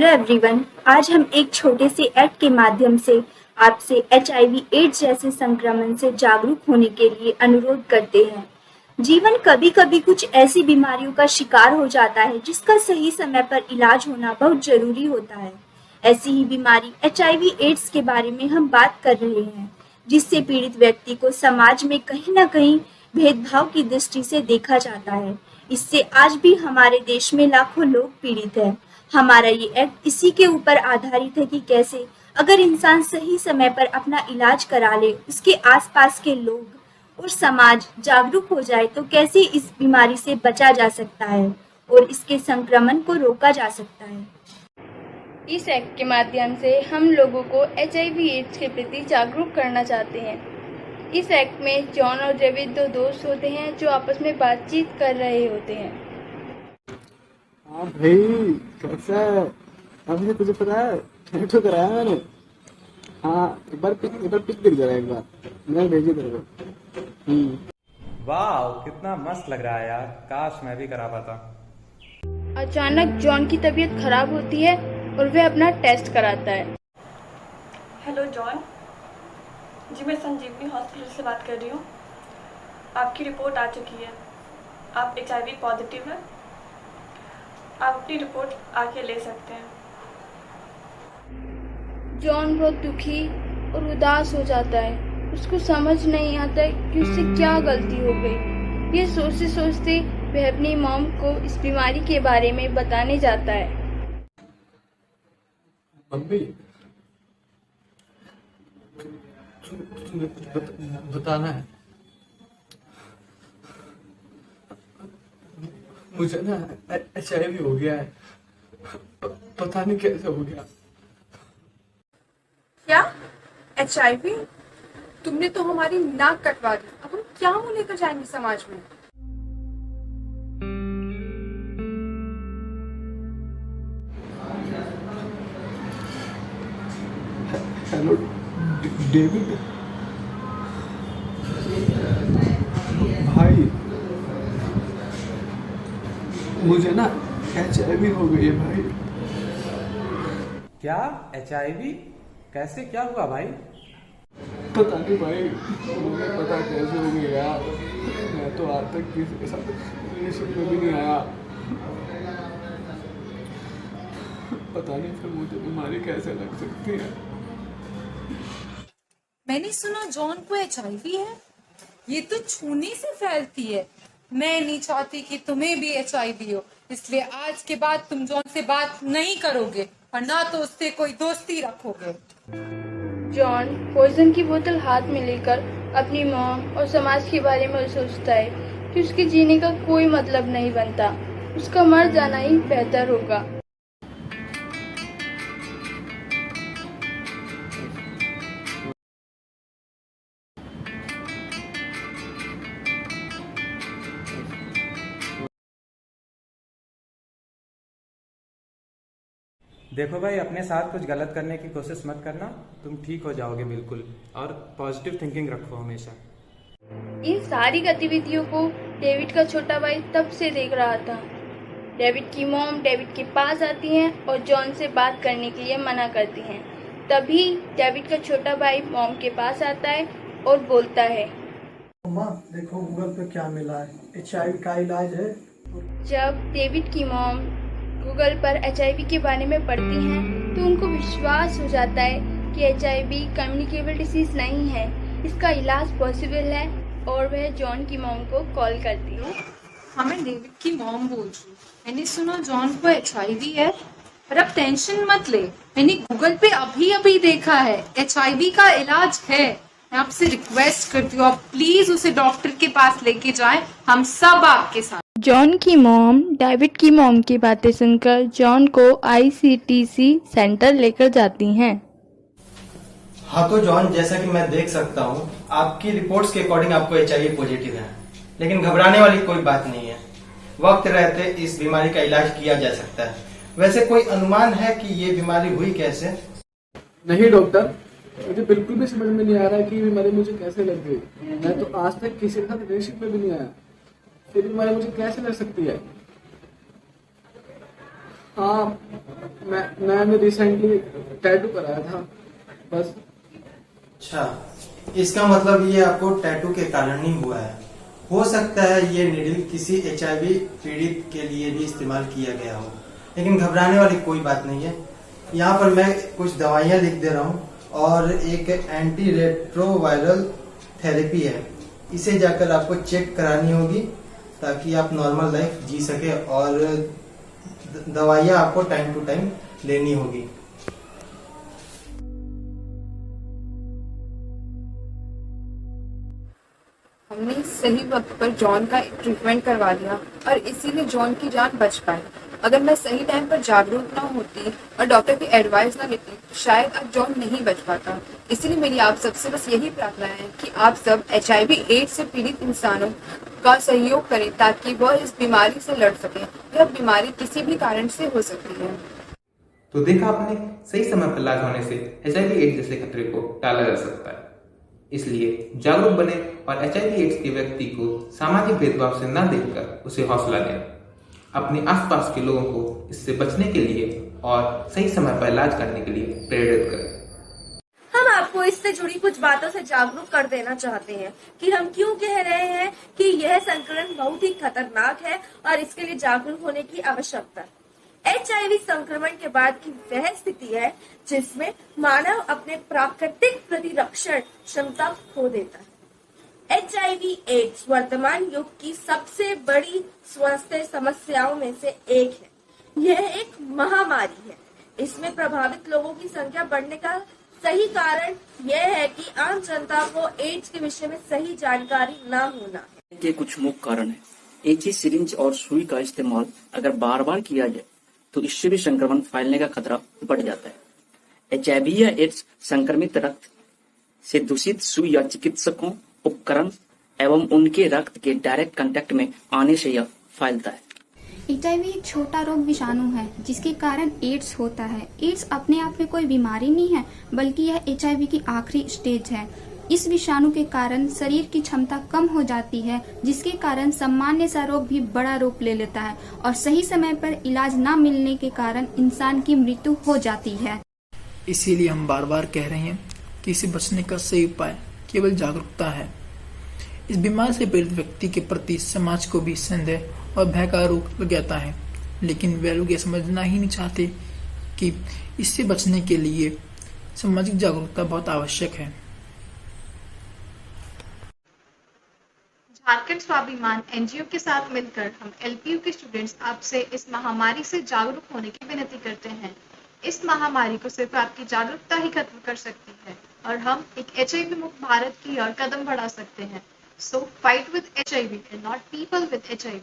Hello everyone, आज हम एक छोटे से ऐड के माध्यम से आपसे एचआईवी एड्स जैसे संक्रमण से जागरूक होने के लिए अनुरोध करते हैं। जीवन कभी कभी कुछ ऐसी बीमारियों का शिकार हो जाता है जिसका सही समय पर इलाज होना बहुत जरूरी होता है। ऐसी ही बीमारी एचआईवी एड्स के बारे में हम बात कर रहे हैं, जिससे पीड़ित व्यक्ति को समाज में कहीं ना कहीं भेदभाव की दृष्टि से देखा जाता है। इससे आज भी हमारे देश में लाखों लोग पीड़ित हैं। हमारा ये एक्ट इसी के ऊपर आधारित है कि कैसे अगर इंसान सही समय पर अपना इलाज करा ले, उसके आसपास के लोग और समाज जागरूक हो जाए तो कैसे इस बीमारी से बचा जा सकता है और इसके संक्रमण को रोका जा सकता है। इस एक्ट के माध्यम से हम लोगों को एचआईवी एड्स के प्रति जागरूक करना चाहते हैं। इस एक्ट में जॉन और डेविड दो दोस्त होते हैं जो आपस में बातचीत कर रहे होते हैं। हाँ भाई, कैसा है? अभी तुझे पता है टैटू कराया मैंने। हाँ, एक बार पिक दिख जरा, एक बार मैं भेजी तेरे को। वाह, कितना मस्त लग रहा है यार, काश मैं भी करा पाता। अचानक जॉन की तबीयत खराब होती है और वह अपना टेस्ट कराता है। हेलो जॉन जी, मैं संजीवनी हॉस्पिटल से बात कर रही हूँ। आपकी रिपोर्ट आ चुकी है, आप एचआईवी पॉजिटिव हैं। आप अपनी रिपोर्ट आके ले सकते हैं। जॉन बहुत दुखी और उदास हो जाता है। उसको समझ नहीं आता कि उससे क्या गलती हो गई। ये सोचते सोचते वह अपनी मॉम को इस बीमारी के बारे में बताने जाता है। मम्मी, बताना है मुझे ना, एचआईवी हो गया है। पता नहीं कैसे हो गया। क्या एचआईवी? तुमने तो हमारी नाक कटवा दी। अब हम क्या मुंह लेकर जाएंगे समाज में? हेलो डेविड भाई, मुझे ना एचआईवी हो गई है भाई। क्या एचआईवी? कैसे, क्या हुआ भाई? पता नहीं भाई, मुझे पता कैसे हो गया यार। मैं तो आज तक किसी के साथ रिलेशन में भी नहीं आया। पता नहीं फिर मुझे बीमारी कैसे लग सकती है। मैंने सुना जॉन को एचआईवी है। ये तो छूने से फैलती है। मैं नहीं चाहती कि तुम्हें भी एचआईवी हो, इसलिए आज के बाद तुम जॉन से बात नहीं करोगे और ना तो उससे कोई दोस्ती रखोगे। जॉन पॉइजन की बोतल हाथ में लेकर अपनी मॉम और समाज के बारे में सोचता है कि उसके जीने का कोई मतलब नहीं बनता। उसका मर जाना ही बेहतर होगा। देखो भाई, अपने साथ कुछ गलत करने की कोशिश मत करना, तुम ठीक हो जाओगे बिल्कुल। और पॉजिटिव थिंकिंग रखो हमेशा। इन सारी गतिविधियों को डेविड का छोटा भाई तब से देख रहा था। डेविड की मॉम डेविड के पास आती हैं और जॉन से बात करने के लिए मना करती हैं। तभी डेविड का छोटा भाई मॉम के पास आता है और बोलता है, मम्मा देखो गूगल पे क्या मिला है, एचआईवी का इलाज है। जब डेविड की मॉम गूगल पर एचआईवी के बारे में पढ़ती हैं तो उनको विश्वास हो जाता है कि एचआईवी कम्युनिकेबल डिसीज नहीं है, इसका इलाज पॉसिबल है और वह जॉन की मॉम को कॉल करती है। हाँ, मैं डेविड की मॉम बोल रही हूँ। मैंने सुना जॉन को एचआईवी है, पर अब टेंशन मत ले। मैंने गूगल पे अभी देखा है, एचआईवी का इलाज है। मैं आपसे रिक्वेस्ट करती हूँ, आप प्लीज उसे डॉक्टर के पास लेके जाएं। हम सब आपके साथ। जॉन की मॉम डेविड की मॉम की बातें सुनकर जॉन को आईसीटीसी सेंटर लेकर जाती हैं। हाँ तो जॉन, जैसा कि मैं देख सकता हूँ आपकी रिपोर्ट्स के अकॉर्डिंग आपको एचआईवी पॉजिटिव है, लेकिन घबराने वाली कोई बात नहीं है। वक्त रहते इस बीमारी का इलाज किया जा सकता है। वैसे कोई अनुमान है कि ये बीमारी हुई कैसे? नहीं डॉक्टर, मुझे बिल्कुल भी समझ में नहीं आ रहा है कि ये बीमारी मुझे कैसे लग गई। मैं तो आज तक किसी के साथ रिलेशन में भी नहीं आया, ये बीमारी मुझे कैसे लग सकती है? हाँ, मैंने रिसेंटली टैटू कराया था बस। अच्छा, इसका मतलब ये आपको टैटू के कारण ही हुआ है। हो सकता है ये नीडल किसी HIV पीड़ित के लिए भी इस्तेमाल किया गया हो, लेकिन घबराने वाली कोई बात नहीं है। यहाँ पर मैं कुछ दवाइयाँ लिख दे रहा हूँ और एक एंटी रेट्रोवायरल थेरेपी है। इसे जाकर आपको चेक करानी होगी ताकि आप नॉर्मल लाइफ जी सके, और दवाइयाँ आपको टाइम टू टाइम लेनी होगी। हमने सही वक्त पर जॉन का ट्रीटमेंट करवा दिया और इसीलिए जॉन की जान बच पाई। अगर मैं सही टाइम पर जागरूक ना होती और डॉक्टर की एडवाइस ना लेती तो शायद अब जॉन नहीं बच पाता। इसीलिए मेरी आप सबसे बस यही प्रार्थना है कि आप सब HIV एड्स से पीड़ित इंसानों का सहयोग करें ताकि वह इस बीमारी से लड़ सके। यह बीमारी किसी भी कारण से हो सकती है। तो देखा आपने, सही समय पर इलाज होने से HIV एड्स जैसे खतरे को टाला जा सकता है। इसलिए जागरूक बने और HIV एड्स के व्यक्ति को सामाजिक भेदभाव से न देखकर उसे हौसला दें। अपने आसपास के लोगों को इससे बचने के लिए और सही समय पर इलाज करने के लिए प्रेरित करें। हम आपको इससे जुड़ी कुछ बातों से जागरूक कर देना चाहते हैं कि हम क्यों कह रहे हैं कि यह संक्रमण बहुत ही खतरनाक है और इसके लिए जागरूक होने की आवश्यकता है। HIV संक्रमण के बाद की वह स्थिति है जिसमें मानव अपने प्राकृतिक प्रतिरक्षण क्षमता खो देता है। HIV एड्स वर्तमान युग की सबसे बड़ी स्वास्थ्य समस्याओं में से एक है। यह एक महामारी है। इसमें प्रभावित लोगों की संख्या बढ़ने का सही कारण यह है कि आम जनता को एड्स के विषय में सही जानकारी न होना है। के कुछ मुख्य कारण है। एक ही सिरिंज और सुई का इस्तेमाल अगर बार बार किया जाए तो इससे भी संक्रमण फैलने का खतरा बढ़ जाता है। HIV या एड्स संक्रमित रक्त से दूषित सुई या चिकित्सकों उपकरण एवं उनके रक्त के डायरेक्ट कांटेक्ट में आने से यह फैलता है। HIV एक छोटा रोग विषाणु है जिसके कारण एड्स होता है। एड्स अपने आप में कोई बीमारी नहीं है बल्कि यह HIV की आखिरी स्टेज है। इस विषाणु के कारण शरीर की क्षमता कम हो जाती है जिसके कारण सामान्य सा रोग भी बड़ा रूप ले लेता है और सही समय पर इलाज न मिलने के कारण इंसान की मृत्यु हो जाती है। इसीलिए हम बार बार कह रहे हैं कि इसे बचने का सही उपाय केवल जागरूकता है। इस बीमारी से पीड़ित व्यक्ति के प्रति समाज को भी संदेह और भय का रोग लग जाता है, लेकिन वे लोग ये समझना ही नहीं चाहते कि इससे बचने के लिए सामाजिक जागरूकता बहुत आवश्यक है। झारखंड स्वाभिमान NGO के साथ मिलकर हम LPU के स्टूडेंट्स आपसे इस महामारी से जागरूक होने की विनती करते हैं। इस महामारी को सिर्फ आपकी जागरूकता ही खत्म कर सकती है और हम एक HIV मुक्त भारत की ओर कदम बढ़ा सकते हैं। So fight with HIV and not people with HIV.